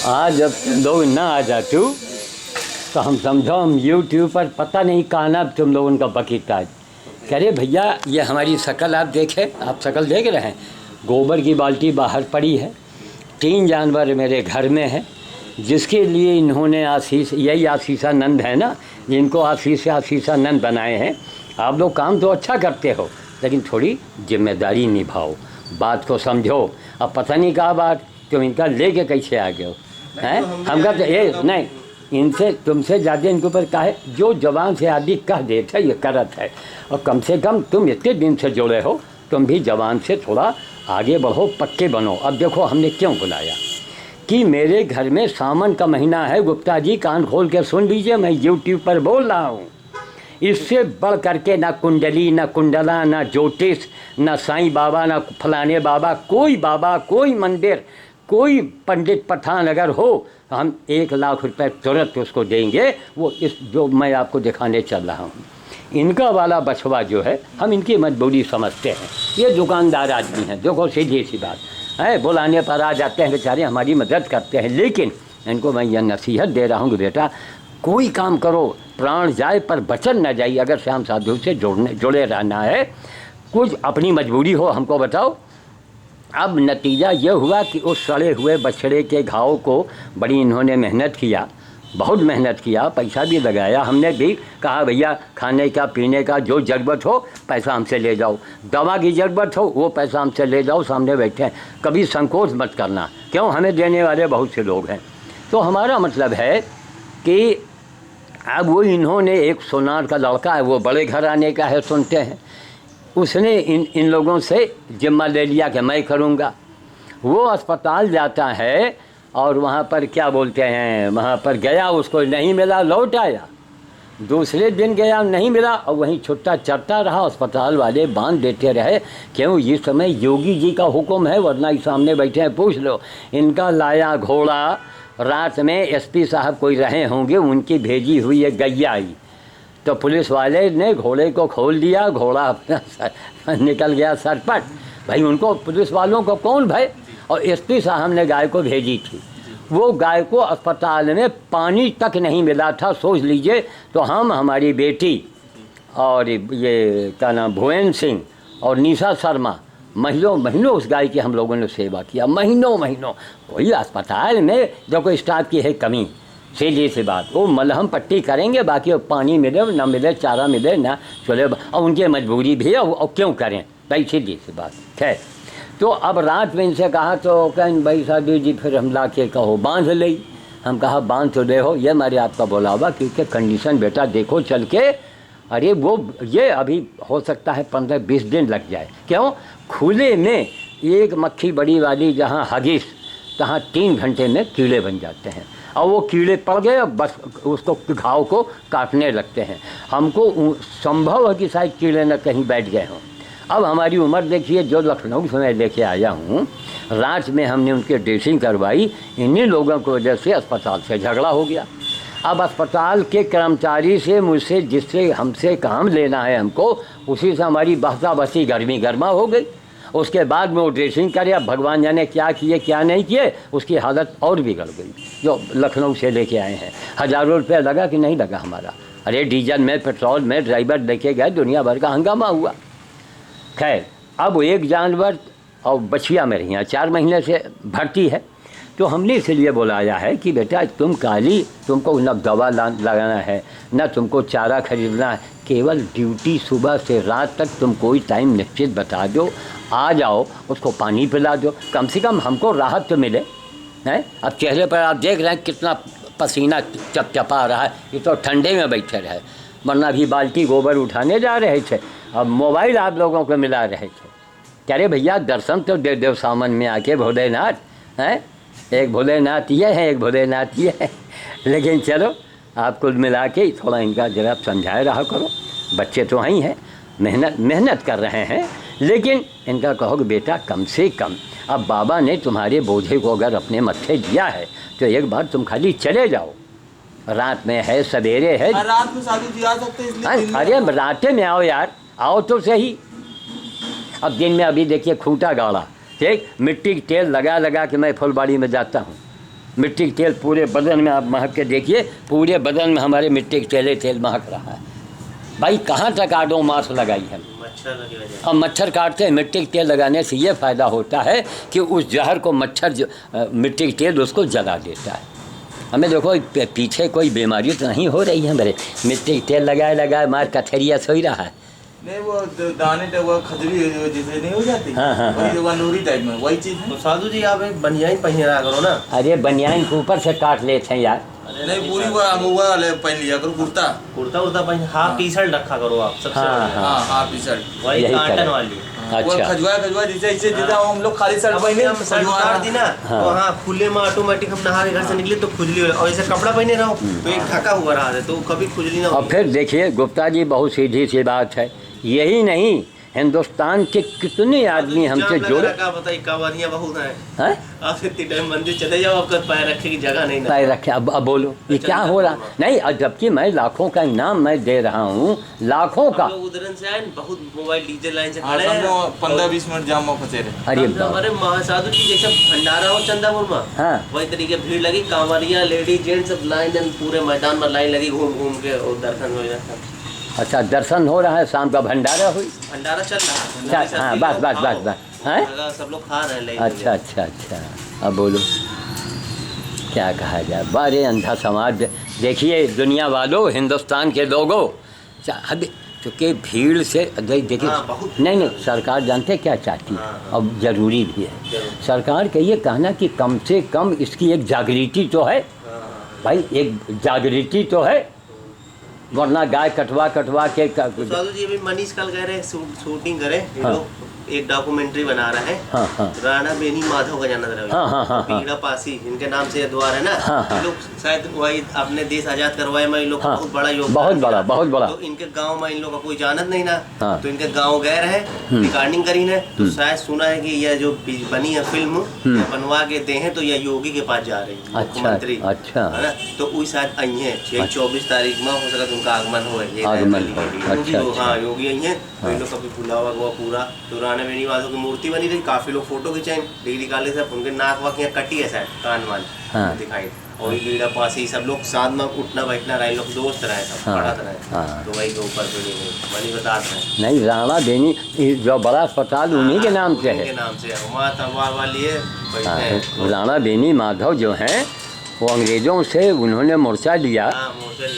आज जब तुम लोग ना आ जाते हो तो हम समझो हम यूट्यूब पर पता नहीं कहाँ ना तुम लोगों का बकीताज कह रहे भैया ये हमारी शक्ल आप देखें, आप शक्ल देख रहे हैं। गोबर की बाल्टी बाहर पड़ी है, 3 जानवर मेरे घर में है, जिसके लिए इन्होंने आशीष, यही आशीषानंद है ना, जिनको आशीषानंद बनाए हैं। आप लोग काम तो अच्छा करते हो लेकिन थोड़ी जिम्मेदारी निभाओ, बात को समझो। अब पता नहीं कहा बात तुम इनका लेके कैसे आ गए हो हैं। हम कहते ये नहीं, इनसे तुमसे ज़्यादा इनके ऊपर का है, जो जवान से आदि कह देता है ये करत है। और कम से कम तुम इतने दिन से जुड़े हो, तुम भी जवान से थोड़ा आगे बढ़ो, पक्के बनो। अब देखो हमने क्यों बुलाया कि मेरे घर में सावन का महीना है। गुप्ता जी कान खोल के सुन लीजिए, मैं यूट्यूब पर बोल रहा हूँ। इससे बढ़ करके ना कुंडली, ना कुंडला, ना ज्योतिष, ना साईं बाबा, ना फलाने बाबा, कोई मंदिर, कोई पंडित पठान अगर हो तो हम 1 लाख रुपए तुरंत उसको देंगे। वो इस जो मैं आपको दिखाने चल रहा हूँ, इनका वाला बछवा जो है, हम इनकी मजबूरी समझते हैं। ये दुकानदार आदमी हैं, देखो सीधी सी बात है, बुलाने पर आ जाते हैं बेचारे, हमारी मदद करते हैं। लेकिन इनको मैं यह नसीहत दे रहा हूँ कि बेटा कोई काम करो, प्राण जाए पर वचन न जाए। अगर श्याम साधु से जुड़े रहना है, कुछ अपनी मजबूरी हो हमको बताओ। अब नतीजा ये हुआ कि उस सड़े हुए बछड़े के घाव को बड़ी इन्होंने मेहनत किया, बहुत मेहनत किया, पैसा भी लगाया। हमने भी कहा भैया खाने का पीने का जो ज़रूरत हो पैसा हमसे ले जाओ, दवा की ज़रूरत हो वो पैसा हमसे ले जाओ, सामने बैठे हैं, कभी संकोच मत करना, क्यों हमें देने वाले बहुत से लोग हैं। तो हमारा मतलब है कि अब वो इन्होंने एक सोनार का लड़का है, वो बड़े घराने का है, सुनते हैं, उसने इन लोगों से जिम्मा ले लिया कि मैं करूँगा। वो अस्पताल जाता है और वहाँ पर क्या बोलते हैं, वहाँ पर गया, उसको नहीं मिला, लौट आया। दूसरे दिन गया, नहीं मिला, और वहीं छुट्टा चढ़ता रहा। अस्पताल वाले बांध देते रहे, क्यों इस समय योगी जी का हुक्म है, वरना इस सामने बैठे हैं, पूछ लो। इनका लाया घोड़ा, रात में एसपी साहब कोई रहे होंगे, उनकी भेजी हुई है गैया आई, तो पुलिस वाले ने घोड़े को खोल दिया, घोड़ा अपना निकल गया सरपट। भाई उनको पुलिस वालों को कौन भाई। और एसपी साहब ने गाय को भेजी थी, वो गाय को अस्पताल में पानी तक नहीं मिला था, सोच लीजिए। तो हम, हमारी बेटी और ये क्या नाम भुवन सिंह और निशा शर्मा, महीनों उस गाय की हम लोगों ने सेवा किया, महीनों। कोई अस्पताल में जो कोई स्टाफ की है कमी, सीधी सी बात, वो मलहम पट्टी करेंगे, बाकी पानी मिले ना मिले, चारा मिले ना चले, और उनकी मजबूरी भी है, और क्यों करें भाई, सीधी सी बात है। तो अब रात में इनसे कहा तो कहें भाई साधु जी फिर हम ला के कहो बांध ले। हम कहा बांध तो दे हो, ये हमारे आपका बोलावा, क्योंकि कंडीशन बेटा देखो चल के, अरे वो ये अभी हो सकता है 15-20 दिन लग जाए। क्यों, खुले में एक मक्खी बड़ी वाली जहाँ हगिस, तहाँ 3 घंटे में कीड़े बन जाते हैं, और वो कीड़े पड़ गए और बस उसको घाव को काटने लगते हैं। हमको संभव है कि शायद कीड़े न कहीं बैठ गए हों। अब हमारी उम्र देखिए, जो लखनऊ से मैं लेके आया हूँ, रात में हमने उनकी ड्रेसिंग करवाई, इन्हीं लोगों की वजह से अस्पताल से झगड़ा हो गया। अब अस्पताल के कर्मचारी से, मुझसे, जिससे हमसे काम लेना है हमको, उसी से हमारी बहसा बसी गर्मा हो गई। उसके बाद में वो ड्रेसिंग करे, अब भगवान जाने क्या किए क्या नहीं किए, उसकी हालत और बिगड़ गई। जो लखनऊ से लेके आए हैं, हज़ारों रुपया लगा कि नहीं लगा हमारा, अरे डीजल में, पेट्रोल में, ड्राइवर लेके गए, दुनिया भर का हंगामा हुआ। खैर, अब एक जानवर और बछिया मेरे यहाँ 4 महीने से भर्ती है, तो हमने इसलिए बुलाया है कि बेटा तुम काली, तुमको न दवा लगाना है, न तुमको चारा खरीदना है, केवल ड्यूटी सुबह से रात तक तुम कोई टाइम निश्चित बता दो, आ जाओ, उसको पानी पिला दो, कम से कम हमको राहत तो मिले हैं। अब चेहरे पर आप देख रहे हैं कितना पसीना चपचपा रहा है, ये तो ठंडे में बैठे रहे, वरना भी बाल्टी गोबर उठाने जा रहे थे, अब मोबाइल आप लोगों को मिला रहे थे। कह रहे भैया दर्शन तो दे दो सावन में आके भोलेनाथ हैं, एक भोलेनाथ ये है, एक भोलेनाथ ये है। लेकिन चलो आप कुल मिला के थोड़ा इनका जरा समझाए रहा करो, बच्चे तो वहीं हैं, मेहनत कर रहे हैं, लेकिन इनका कहो कि बेटा कम से कम अब बाबा ने तुम्हारे बोझे को अगर अपने मत्थे दिया है तो एक बार तुम खाली चले जाओ, रात में है, सवेरे है, रात में साधु जी आ सकते हैं। अरे रात में आओ यार, आओ तो सही। अब दिन में अभी देखिए खूंटा गाड़ा, ठीक, मिट्टी के तेल लगा लगा के मैं फुलबाड़ी में जाता हूँ। मिट्टी के तेल पूरे बदन में, आप महक के देखिए, पूरे बदन में हमारे मिट्टी के तेल महक रहा है। भाई कहाँ तक आडो मास लगाई है। अब मच्छर काटते हैं, मिट्टी के तेल लगाने से ये फ़ायदा होता है कि उस जहर को मच्छर जो मिट्टी के तेल उसको जला देता है। हमें देखो पीछे कोई बीमारी तो नहीं हो रही है मेरे, मिट्टी के तेल लगाए लगाए मार कथरिया सोई रहा है। नहीं वो दाने वो खजरी जैसे नहीं हो जाती, हाँ, वही वनूरी टाइप में वही चीज है। तो साधु जी आप एक बनियान पहना करो ना। अरे बनियान के ऊपर से काट लेते हैं यार। नहीं पूरी वो वाले पहन लिया करो, कुर्ता उर्ता पहन, हाफ टी शर्ट रखा करो आप सबसे बढ़िया। हाँ हाँ टी शर्ट वही यही काटन करें। वाली। वो अच्छा खजवा जैसे हम लोग खाली शर्ट पहने हम शर्ट उतार दी ना हाँ। तो हाँ खुले में ऑटोमेटिक हम नहा के घर से निकले तो खुजली हो, और ऐसे कपड़ा पहने रहो तो एक ढका हुआ रहा है तो कभी खुजली ना और हो। फिर देखिए गुप्ता जी, बहुत सीधी सी बात है, यही नहीं हिंदुस्तान के कितने आदमी हमसे जुड़े। बताइए कावड़ियाँ बहुत हैं। हैं? आप इतनी टाइम मंदिर चले जाओ, आपका पैर रखे की जगह नहीं ना। पैर रखे। अब बोलो ये क्या हो रहा नहीं, जबकि मैं लाखों का इनाम मैं दे रहा हूँ, लाखों का। हम लोग उधर से आए, बहुत मोबाइल डीजे लाइन से खड़े हैं, 15-20 मिनट जाम में फंसे रहे। अरे बाप। हमारे महासाधु जी जैसा भंडारा हो चंदापुर में, हाँ वही तरीके भीड़ लगी, कांवरिया लेडीज जेंट्स सब लाइन, पूरे मैदान में लाइन लगी, घूम घूम के और दर्शन हो जाता। अच्छा दर्शन हो रहा है, शाम का भंडारा हुई। भंडारा चल रहा है। हाँ बस हैं। सब लोग खा रहे हैं। अच्छा अच्छा अच्छा, अब बोलो क्या कहा जाए। बारे अंधा समाज। देखिए दुनिया वालों, हिंदुस्तान के लोगों, अब चूँकि भीड़ से देखिए नहीं सरकार जानते क्या चाहती है, अब ज़रूरी भी है सरकार का ये कहना कि कम से कम इसकी एक जागृति तो है। भाई एक जागृति तो है, वरना गाय कटवा के साधु जी अभी मनीष कल कह रहे शूटिंग करे, हाँ। एक डॉक्यूमेंट्री बना रहे हैं। हाँ हाँ राणा बेनी माधव का जाना रहे। हाँ पीड़ा पासी इनके नाम से द्वार है ना। हाँ। लोग शायद वही अपने देश आजाद करवाए में इन लोग हाँ। बहुत बड़ा योगदान, बहुत बड़ा। तो इनके गांव में इन लोग का कोई जानत नहीं ना। हाँ। तो इनके गांव गए रहे, रिकॉर्डिंग करी ने, तो शायद सुना है कि यह जो बनी है फिल्म बनवा के दे हैं, तो यह योगी के पास जा रही है, मुख्यमंत्री। अच्छा है ना, तो वो शायद आई है 24 तारीख में, हो सकता उनका आगमन हो। हाँ योगी आई है, तो इन लोग कभी बुलावा हुआ पूरा। तो राणा बेनी माधव की मूर्ति बनी रही, काफी लोग फोटो खिंचाए, डिग्री कॉलेज से उनके नाक वाक यहाँ कटी है शायद, कान वान दिखाई, और बीड़ा पासी सब लोग साथ में उठना बैठना रहे, लोग दोस्त रहे, सब पढ़त रहे। तो वही के ऊपर बनी बता रहे नहीं, राणा बेनी जो बड़ा अस्पताल उन्हीं के नाम से है, नाम से वाली है। राणा बेनी माधव जो हैं वो अंग्रेज़ों से उन्होंने मोर्चा लिया,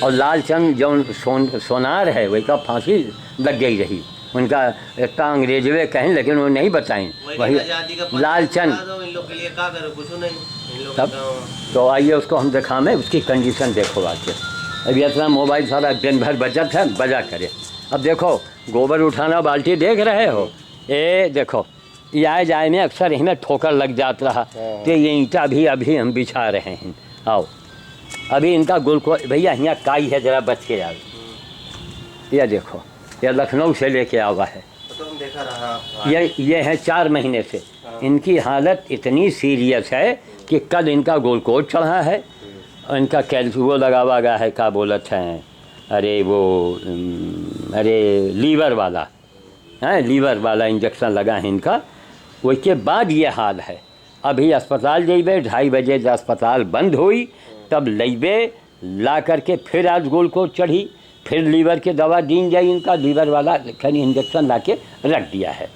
और लालचंद जो सोनार है वही का फांसी लग गई रही। उनका इतना अंग्रेजवे कहें लेकिन वो नहीं बताएं, वही लालचंद। तब तो आइए उसको हम दिखाएं, उसकी कंडीशन देखो आके। अभी इतना मोबाइल सारा दिन भर बचत है, बजा करे। अब देखो गोबर उठाना बाल्टी देख रहे हो, ये देखो ये आए जाए में अक्सर इनमें ठोकर लग जाता रहा, तो ये ईंटा भी अभी हम बिछा रहे हैं। आओ अभी इनका गुलको भैया यहाँ काई है, ज़रा बच के आओ। ये देखो ये लखनऊ से लेके आवा है, ये है 4 महीने से। इनकी हालत इतनी सीरियस है कि कल इनका ग्लूकोज चढ़ा है, इनका कैल्शियो लगा हुआ गया है, क्या बोलते हैं, अरे लीवर वाला है, लीवर वाला इंजेक्शन लगा है इनका। उसके बाद ये हाल है। अभी अस्पताल जेबे 2:30 बजे जब अस्पताल बंद हुई तब लेबे ला करके फिर आज ग्लूकोज चढ़ी, फिर लीवर की दवा दी जाए, इनका लीवर वाला खैर इंजेक्शन ला के रख दिया है।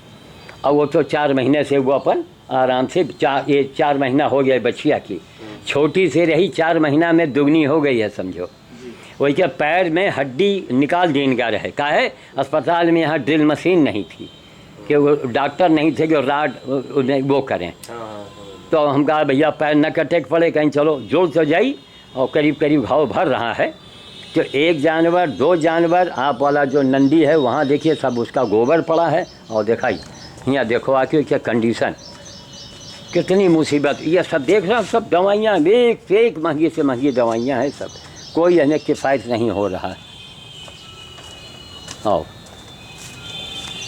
और वो तो 4 महीने से वो अपन आराम से 4 महीना हो गया बच्चिया की, छोटी से रही 4 महीना में दुगनी हो गई है समझो। वही के पैर में हड्डी निकाल दी इनका रहे, का है अस्पताल में यहाँ ड्रिल मशीन नहीं थी कि वो डॉक्टर नहीं थे कि राड वो करें। तो हम कहा भैया पैर न कटे पड़े, कहीं चलो जोड़ तो जाई, और करीब करीब घाव भर रहा है। तो 1 जानवर 2 जानवर, आप वाला जो नंदी है वहाँ देखिए सब उसका गोबर पड़ा है, और दिखाई यहाँ देखो आके क्या कंडीशन, कितनी मुसीबत। ये सब देख रहे हैं, सब दवाइयाँ एक से एक महंगी से महंगी दवाइयाँ हैं, सब कोई इन्हें किफ़ायत नहीं हो रहा है। आओ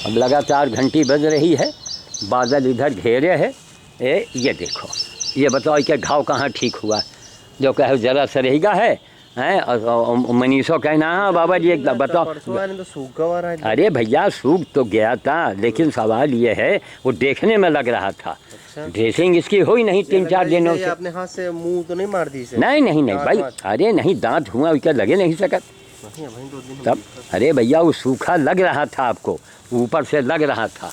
अब लगातार घंटी बज रही है, बादल इधर घेरे है। ये देखो, ये बताओ कि घाव कहाँ ठीक हुआ, जो कहे ज़रा सा रहेगा है, हैं और मनीषो कहना हाँ बाबा जी एक बताओ। तो सूखा हुआ रहा है। अरे भैया सूख तो गया था, लेकिन सवाल ये है वो देखने में लग रहा था। ड्रेसिंग इसकी हुई नहीं 3-4 दिनों से। आपने हाथ से मुंह तो नहीं मार दी इसे? नहीं भाई, अरे नहीं दांत हुआ उसका लगे नहीं सकत तब। अरे भैया वो सूखा लग रहा था आपको, ऊपर से लग रहा था।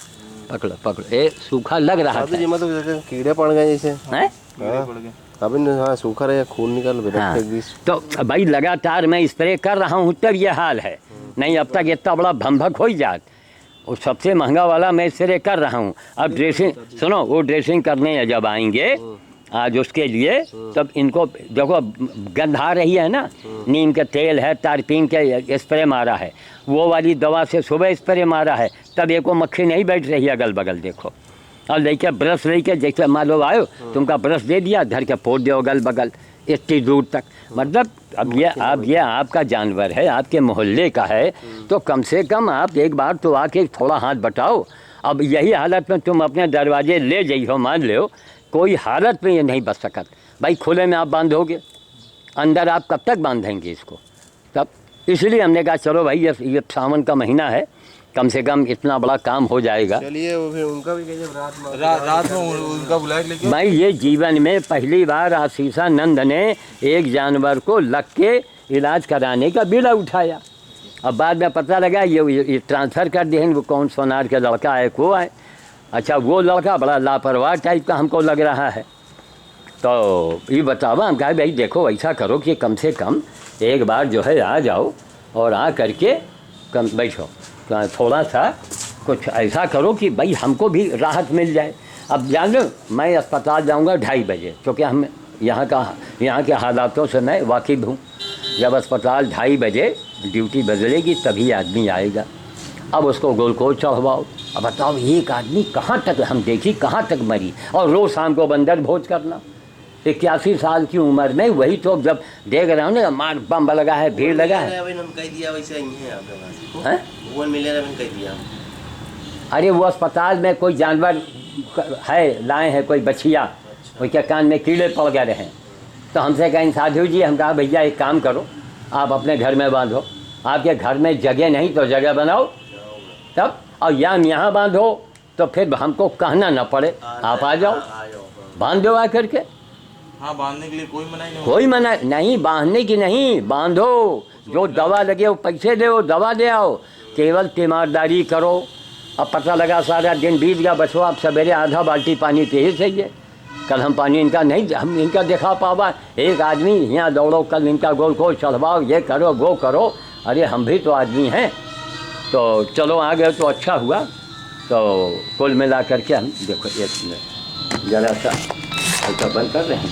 पकड़ो ए सूखा लग रहा था। जी मतलब कीड़े पड़ गए जैसे हैं? अभी हाँ सूखा रहे, खून निकल हाँ, तो भाई लगातार मैं स्प्रे कर रहा हूँ तब ये हाल है, नहीं अब तक इतना बड़ा भंभक हो ही जात। और सबसे महंगा वाला मैं स्प्रे कर रहा हूँ। अब ड्रेसिंग सुनो, वो ड्रेसिंग करने जब आएंगे आज उसके लिए, तब इनको देखो गंध आ रही है ना, नीम के तेल है, तारपीन के स्प्रे मारा है, वो वाली दवा से सुबह स्प्रे मारा है, तब एको मक्खी नहीं बैठ रही है अगल बगल। देखो और लेके ब्रश लेके जैसे मान लो आयो तुमका ब्रश दे दिया, धर के पोत दो अगल बगल इतनी दूर तक। मतलब अब ये आपका जानवर है, आपके मोहल्ले का है, तो कम से कम आप एक बार तो आके थोड़ा हाथ बटाओ। अब यही हालत में तुम अपने दरवाजे ले जाइए, मान लो कोई हालत में ये नहीं बच सकत भाई। खुले में आप बांधोगे, अंदर आप कब तक बांधेंगे इसको? तब इसलिए हमने कहा चलो भाई ये सावन का महीना है, कम से कम इतना बड़ा काम हो जाएगा। चलिए वो फिर उनका भी कहिए रात में उनका बुलाए लेके। भाई ये जीवन में पहली बार आशीषा नंद ने एक जानवर को लग के इलाज कराने का बीड़ा उठाया। अब बाद में पता लगा ये ट्रांसफ़र कर दिए, वो कौन सोनार का लड़का है को है। अच्छा वो लड़का बड़ा लापरवाह टाइप का हमको लग रहा है। तो ये बताओ, हम कहा भाई देखो ऐसा करो कि कम से कम एक बार जो है आ जाओ और आ करके कम बैठो, थोड़ा सा कुछ ऐसा करो कि भाई हमको भी राहत मिल जाए। अब जान लो मैं अस्पताल जाऊंगा 2:30 बजे, क्योंकि हम यहाँ के हालातों से मैं वाकिफ़ हूँ। जब अस्पताल 2:30 बजे ड्यूटी बदलेगी तभी आदमी आएगा। अब उसको ग्लूकोज चढ़वाओ। अब बताओ एक आदमी कहाँ तक, हम देखी कहाँ तक मरी, और रोज़ शाम को बंदर भोज करना। 81 साल की उम्र में वही तो जब देख रहा हूँ ना मार बम लगा है, भीड़ लगा है। अरे वो अस्पताल में कोई जानवर है लाए हैं, कोई बछिया, उसके कान में कीड़े पड़ गए हैं। तो हमसे कहें साधु जी, हम कहा भैया एक काम करो, आप अपने घर में बांधो, आपके घर में जगह नहीं तो जगह बनाओ तब, और यहाँ बांधो तो फिर हमको कहना ना पड़े, आप आ जाओ बांध दो आ करके। हाँ बांधने के लिए कोई मना नहीं, कोई मना नहीं, बांधने की नहीं, बांधो। जो दवा लगे वो पैसे दो, दवा दे आओ, केवल तीमारदारी करो। अब पता लगा सारा दिन बीत गया, बचो आप सवेरे आधा बाल्टी पानी पे ही सही है। कल हम पानी इनका नहीं, हम इनका दिखा पावा, एक आदमी यहाँ दौड़ो, कल इनका ग्लूकोज चढ़वाओ, ये करो वो करो। अरे हम भी तो आदमी हैं। तो चलो आ गए तो अच्छा हुआ। तो कुल मिला करके हम देखो एक मिनट ज़रा सा ऐसा बंद कर रहे हैं।